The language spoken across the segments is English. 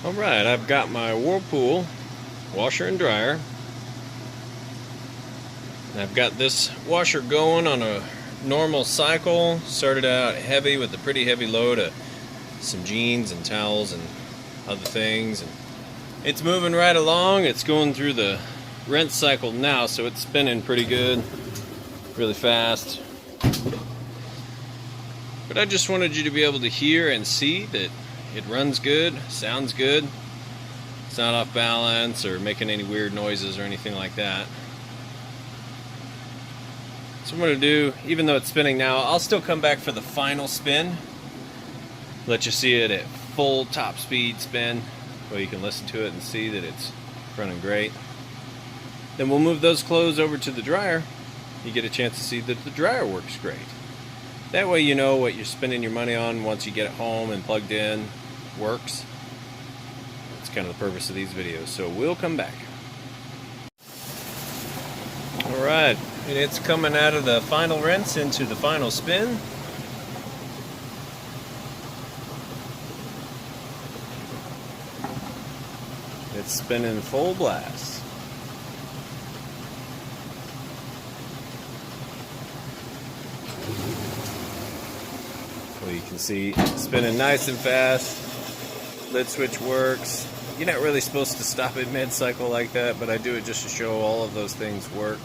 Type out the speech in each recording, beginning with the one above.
Alright, I've got my Whirlpool washer and dryer. And I've got this washer going on a normal cycle. Started out heavy with a pretty heavy load of some jeans and towels and other things. And it's moving right along. It's going through the rinse cycle now, so it's spinning pretty good, really fast. But I just wanted you to be able to hear and see that it runs good, sounds good. It's not off balance or making any weird noises or anything like that. So what I'm going to do, even though it's spinning now, I'll still come back for the final spin. Let you see it at full top speed spin, where you can listen to it and see that it's running great. Then we'll move those clothes over to the dryer. You get a chance to see that the dryer works great. That way you know what you're spending your money on once you get it home and plugged in works. That's kind of the purpose of these videos. So we'll come back. Alright, and it's coming out of the final rinse into the final spin. It's spinning full blast. Well, you can see it's spinning nice and fast. Lid switch works. You're not really supposed to stop it mid-cycle like that, but I do it just to show all of those things work.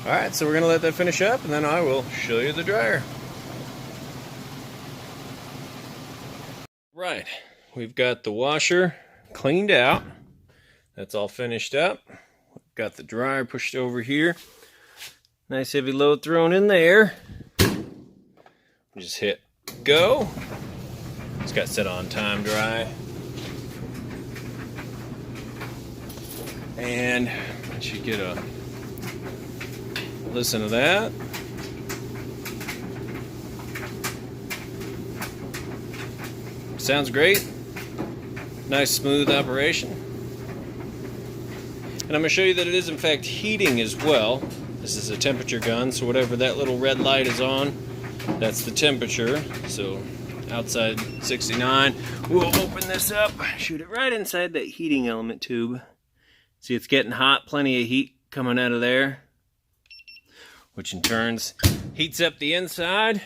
Alright, so we're going to let that finish up, and then I will show you the dryer. Right, we've got the washer cleaned out. That's all finished up. We've got the dryer pushed over here. Nice heavy load thrown in there. Just hit go. It's got set on time dry. And let you get a listen to that. Sounds great. Nice smooth operation. And I'm going to show you that it is in fact heating as well. This is a temperature gun, so whatever that little red light is on, that's the temperature. So outside 69. We'll open this up, shoot it right inside that heating element tube. See, it's getting hot, plenty of heat coming out of there, which in turn heats up the inside.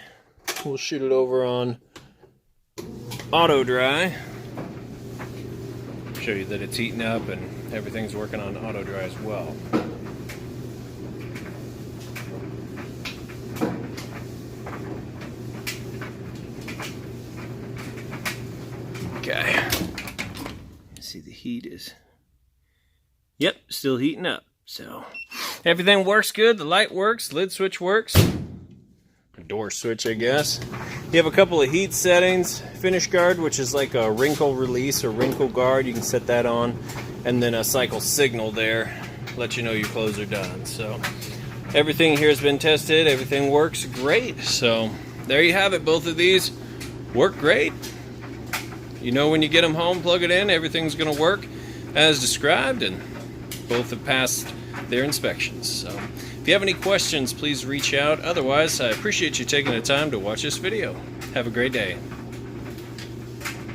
We'll shoot it over on auto dry. Show you that it's heating up and everything's working on auto dry as well. Okay. See, the heat is, yep, still heating up. So everything works good. The light works, lid switch works, the door switch, I guess. You have a couple of heat settings. Finish guard, which is like a wrinkle release or wrinkle guard. You can set that on. And then a cycle signal there. Let you know your clothes are done. So everything here has been tested. Everything works great. So there you have it. Both of these work great. You know, when you get them home, plug it in, everything's going to work as described, and both have passed their inspections. So if you have any questions, please reach out. Otherwise, I appreciate you taking the time to watch this video. Have a great day.